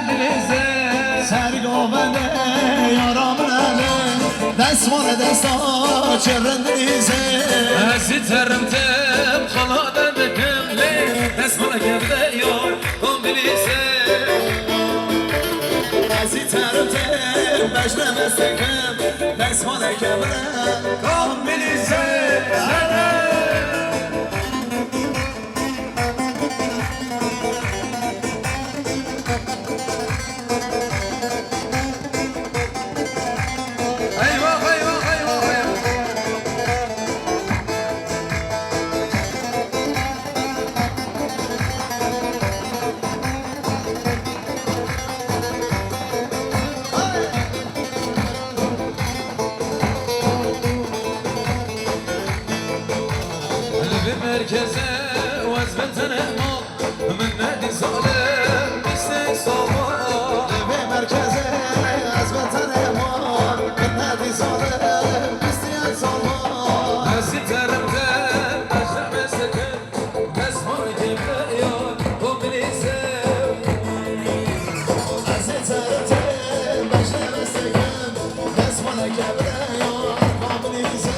دلیزه سرگاونه یارام نله دستمان دستا چرندیزه هسی ترمتم خلاده بکم لی دستمان کرده یار کن دلیزه هسی ترمتم بجنم استکم دستمان کمرم کن دلیزه مركزه وزن تنمو من نادي صالح بستك صالح بمركزه از وطن ما من نادي صالح بستك صالح هسي ترمته أجرم سكن اسمه كبر يون كومبليسه هسي ترمته بجنم استكم اسمه كبر يون كومبليسه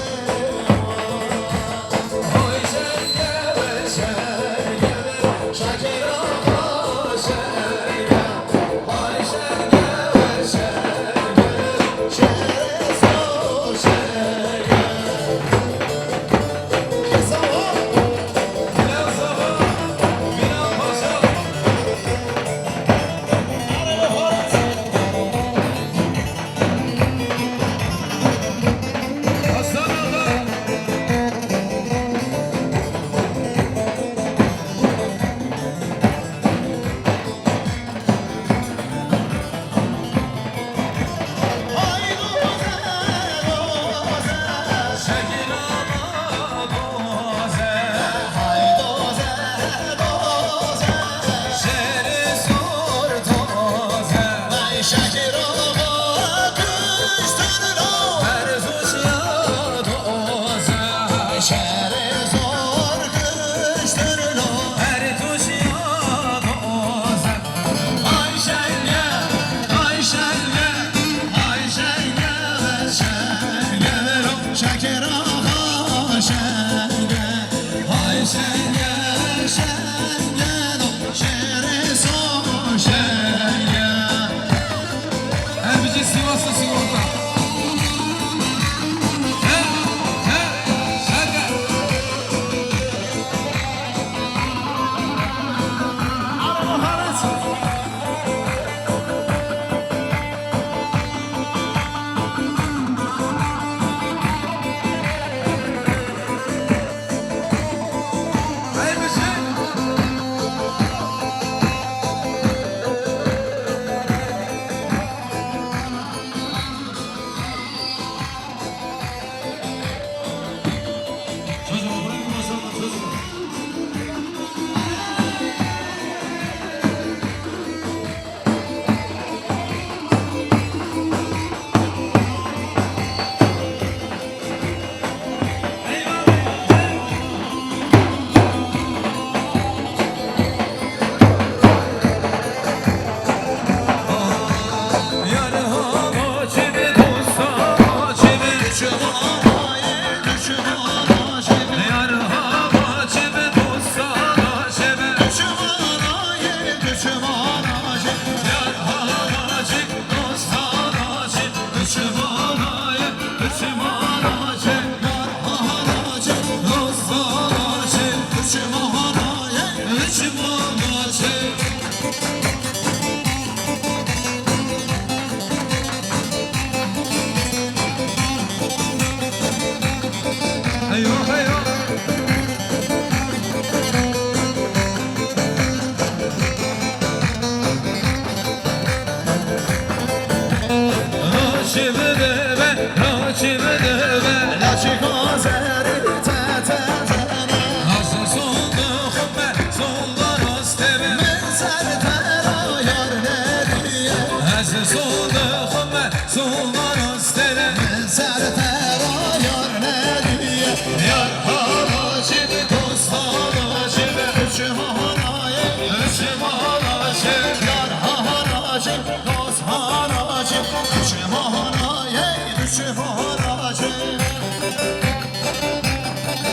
haracı, dost haracı, düşüm haracı, düşüm haracı.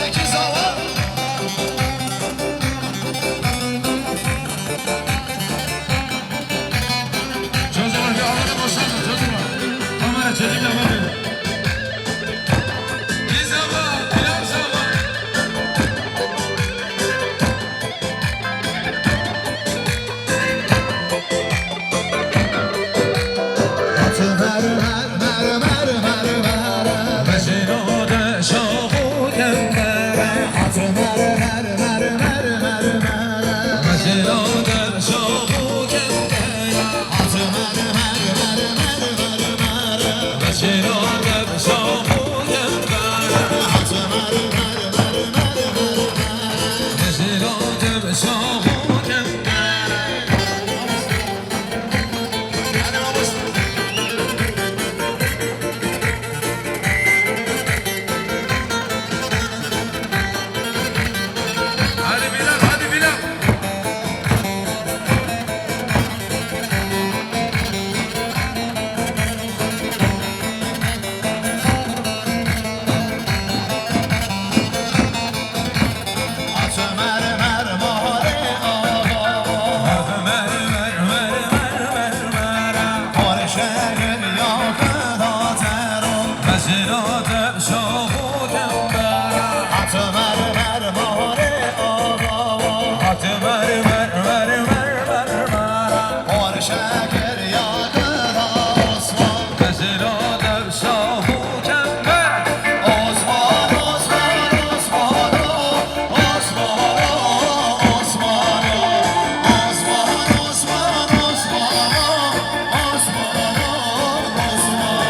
İki zavar. Çocuklar bir alanı boşaltın çocuklar. Kamera çekim yapalım. Bir zaman, pilav zaman. Atı mer mer mer mer mer mer. Mecnun'da şahu kembere. Atı mer mer mer mer mer mer. Mecnun'da şahu kembere. Atı mer mer mer mer mer mer. Mecnun'da şahu kembere. Atı mer mer mer mer mer mer. Mecnun'da şahu kembere. Hadi Bilal, hadi Bilal. Atı mer mer mare ağa. Mer mer mer mer mer mer. Har şehir yakıda teron. Mecnun'da şahu kembere. Atı mer mer mare ağa. Hadi mer mer mer mer mer mer. Har şehir yakıda Osman. Mecnun'da şahu kembere. Osman, Osman, Osman, Osman, Osman, Osman, Osman, Osman, Osman.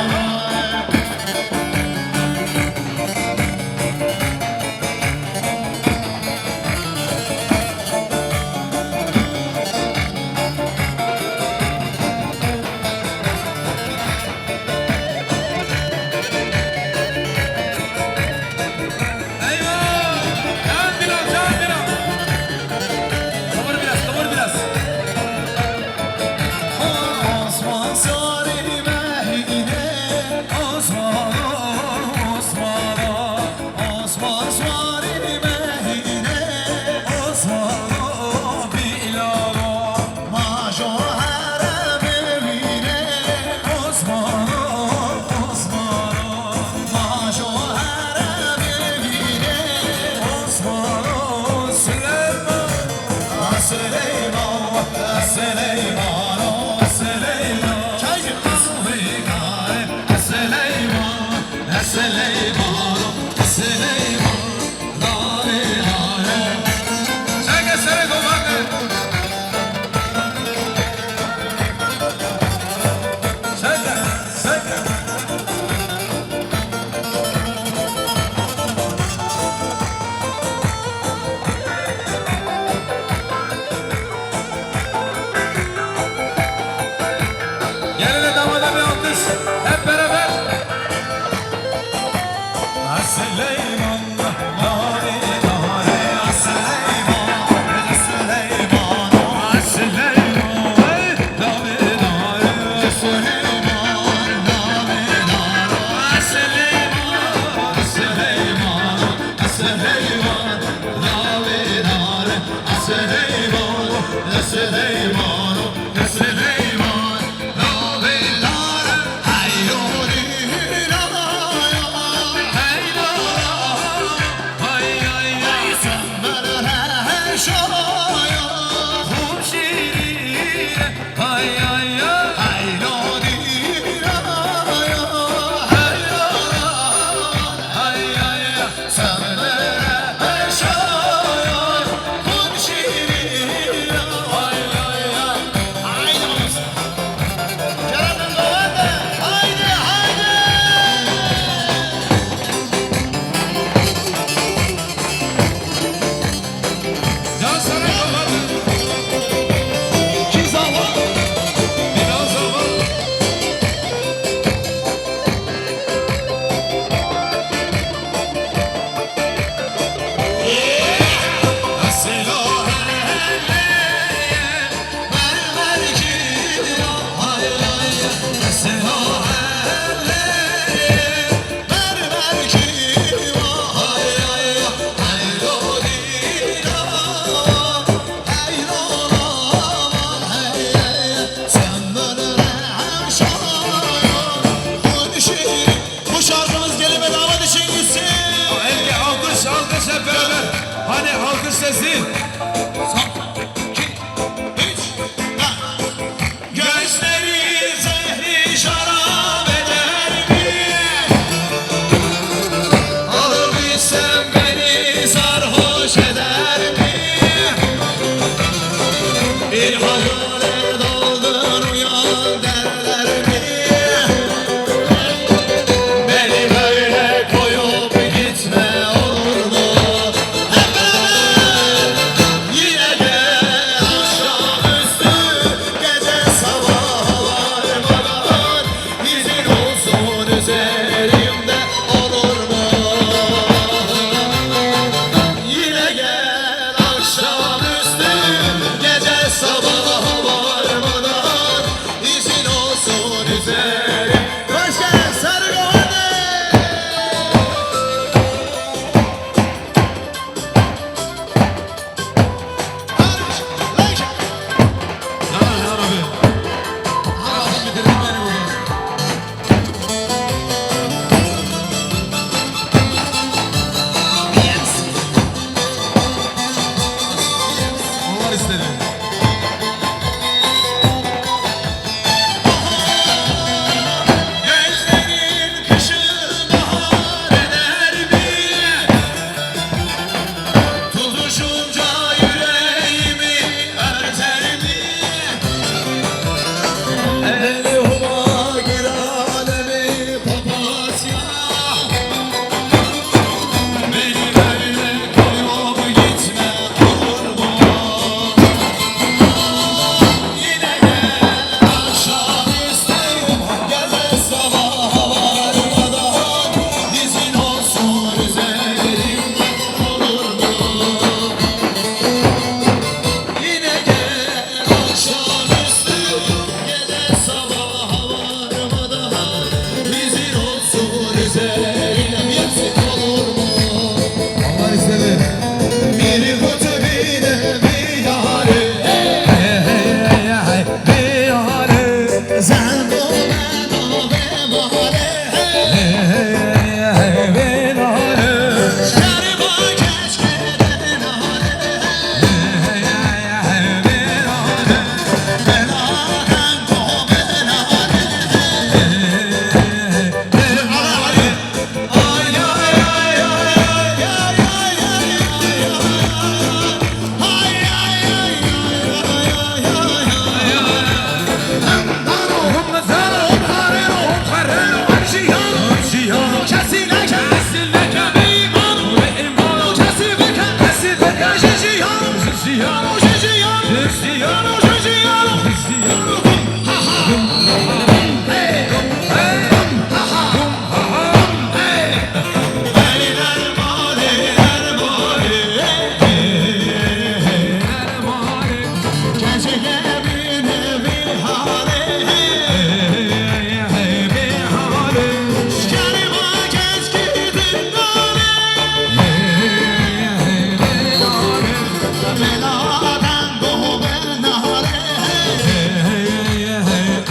زن و من آب ماره شکر با کشک نهاره بناهم تو بنهاره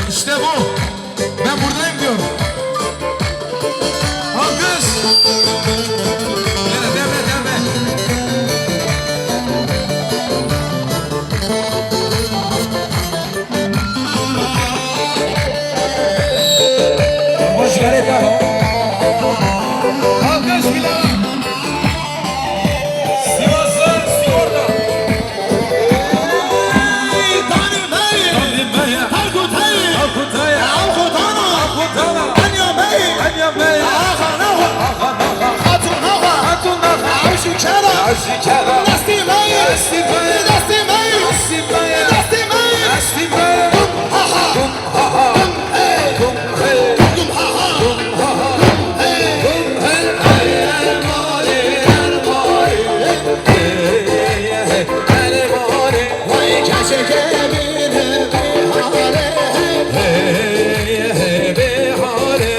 İşte bu. Ben buradayım diyorum. Alkış. Deme. Hoş geldin. Alkış bir daha. Sivas'tan Sivor'da. Aşikara Dasti Maya Dasti Maya Dasti Maya Dasti Maya Dasti Maya Dasti Maya Dum ha ha Dum ha ha Dum hey Dum ha ha Dum ha ha Dum hey Ay mare Ay mare Vay kaşeke bine bihare Bihare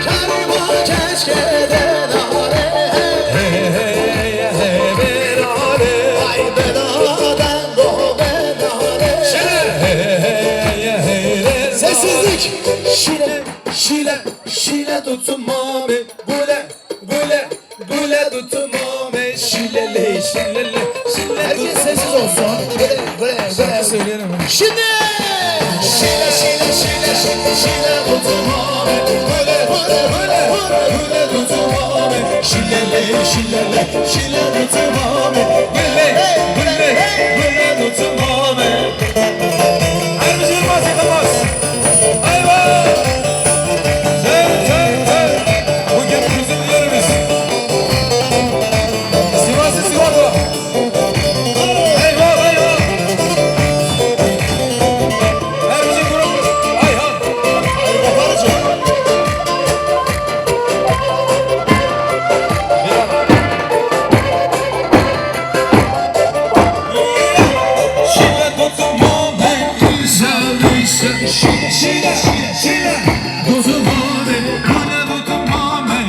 Karima keşke de dare Sessizlik. Şile tutmame Bule tutmame Şilele Herkes sessiz olsun. Böyle söyleyelim. Şimdi Şile tutmame Bule tutmame Şile tutmame Bule tutmame Her bir şey bahsedemez. Bugün bizim yerimiz Sivas'ı Sivor'da. Eyvah Her bizim grup Ayhan Baparıcı Şile tutmame Şile tutmame Bule tutmame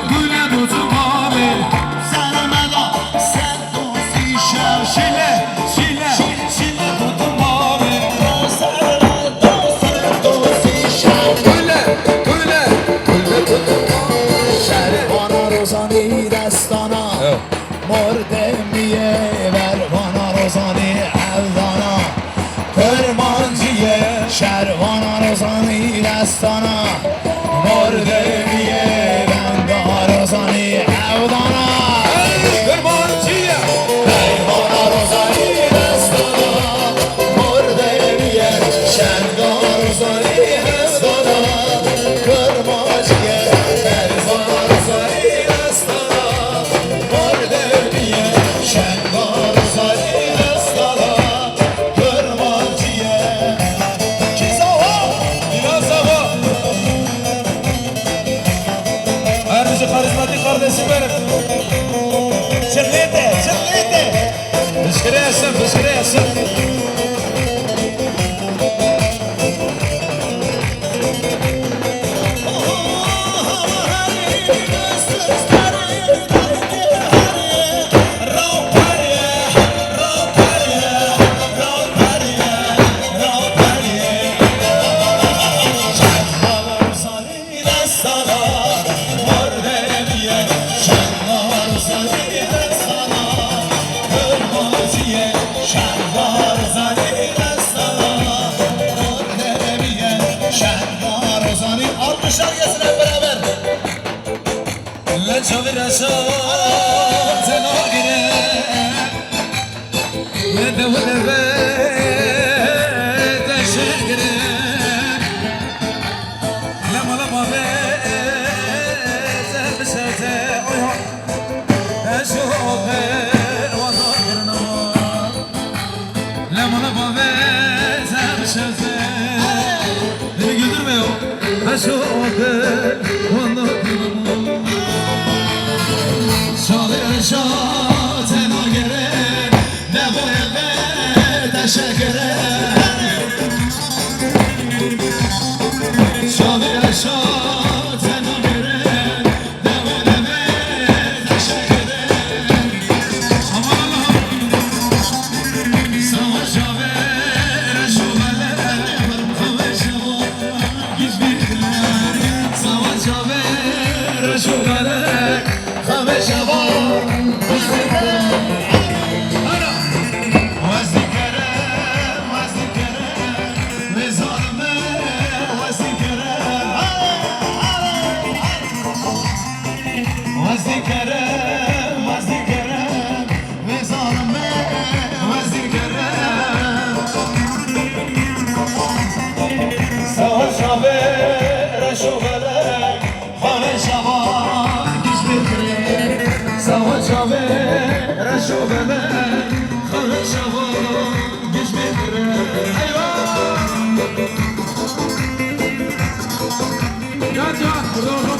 Bule tutmame Sarmada sen dost işe Şile tutmame Sarmada sen dost işe Bule tutmame Şervana rozani destana Mor demiye ver bana rozani evdana Kırmancıye şervana rozani destana Mor demiye ben daha rozani evdana Kırmancıye ver bana rozani destana Mor demiye şervana rozani evdana Kırmancıye ver bana rozani destana Mor demiye şervana rozani destana Kırmancıye Biraz hava شاوی رشا تناگره مده و لبه تشگره لما لما بزه بسته اویا اشوفه وضاقرنا لما لما بزه بسته beni güldürmüyor اشوفه وضاقرنا شاوی رشا تناگره شکره شاوی رشا تناگره دوانه تشکره امان الله سوا شاوی رشو بله خواه شوا گیز بیدره سوا شاوی رشو بله خواه شوا گیز بیدره Gel, gel,